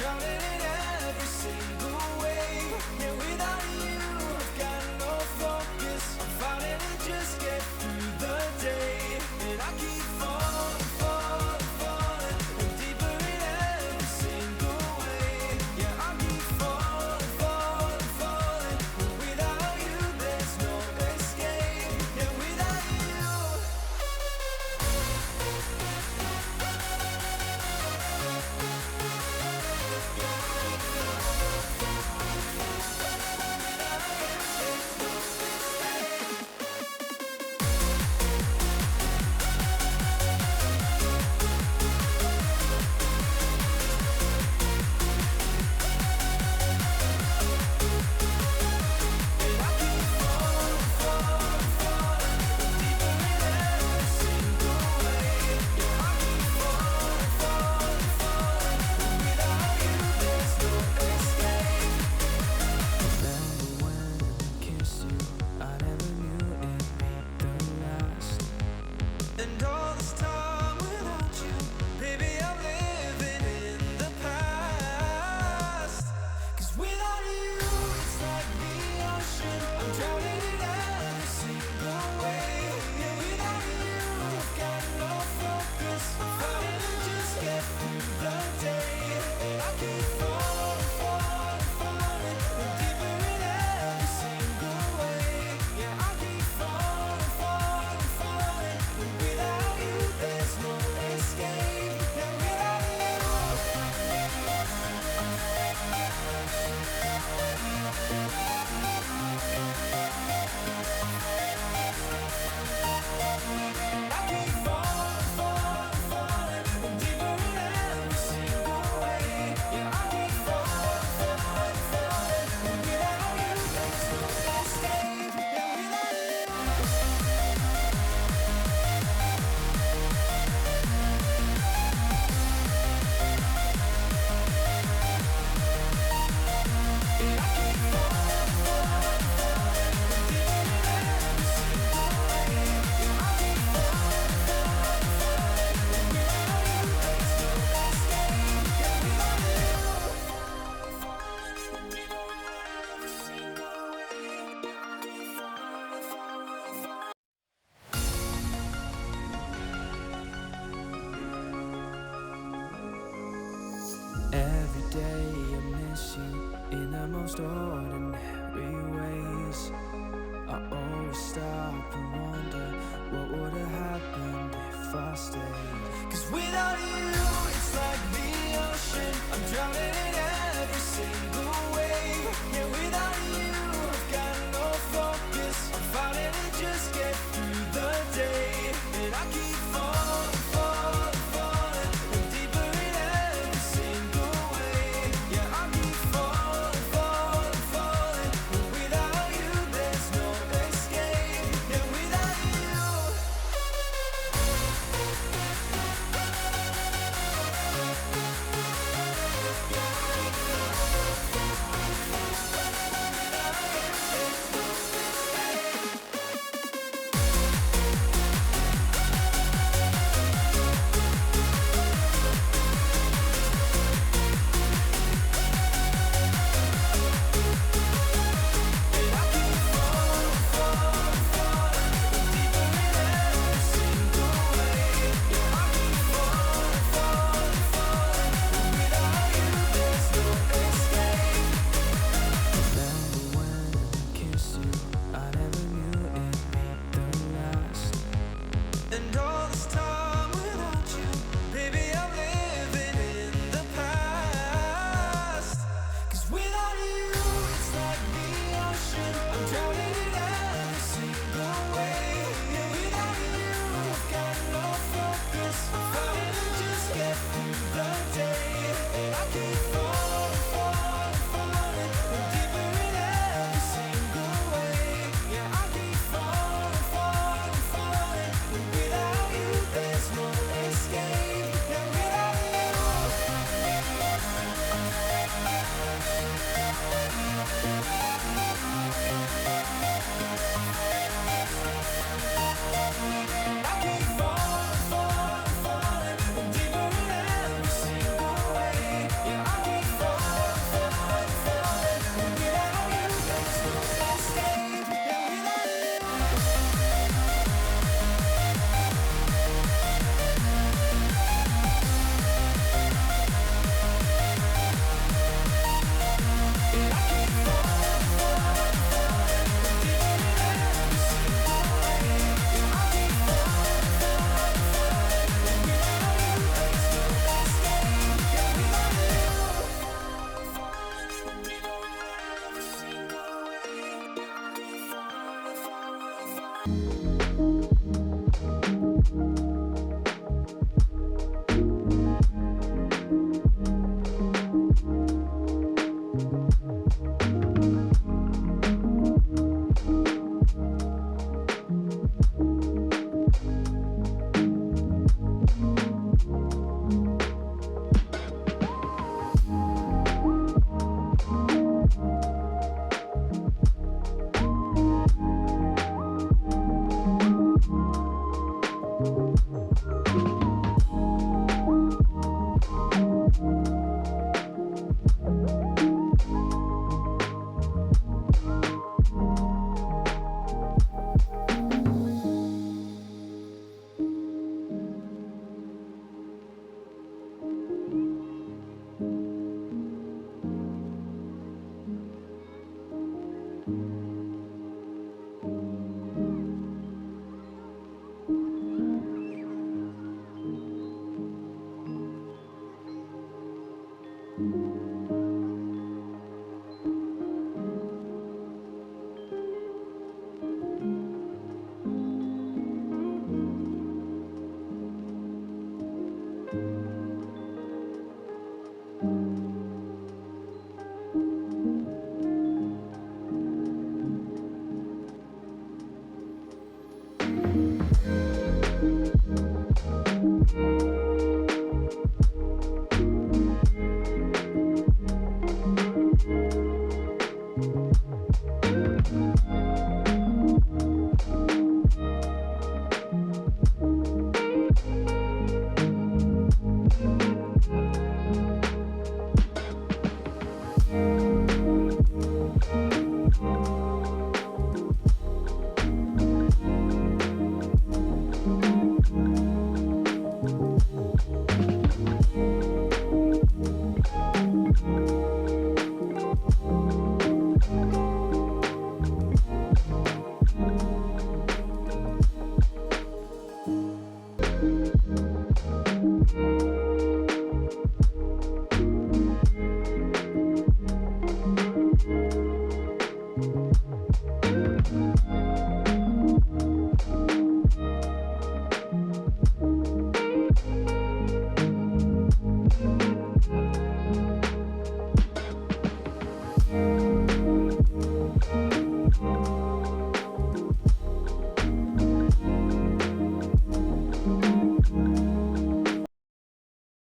drowning in every single wave. Yeah, without you, I've got no focus. I'm fighting to just get through the day. And I keep falling, falling, falling, and deeper in every single way. Yeah, I keep falling, falling, falling. Without you, there's no escape. Yeah, without you. And all this time without you, baby, I'm living in the past. 'Cause without you, it's like the ocean, I'm drowning in every single wave. Yeah, without you, I've got no focus. I'm fighting to just get through the day. And I keep falling, falling, falling, and deeper in every single way. Yeah, I keep falling, falling, falling. Without you, there's no escape. Yeah, without you. I keep falling, falling, falling, and deeper in every single way. Yeah, I keep falling, falling, falling. Without you, there's no escape. Yeah, without you. Every day I miss you in the most ordinary ways. I always stop and wonder what would have happened if I stayed. 'Cause without you, it's like the ocean, I'm drowning in every single wave. Yeah, without you, I've got no focus. I'm fighting to just get through the day. And I keep falling, falling, falling, and deeper in every single way. Yeah, I keep falling, falling, falling. Without you, there's no escape. Yeah, without you.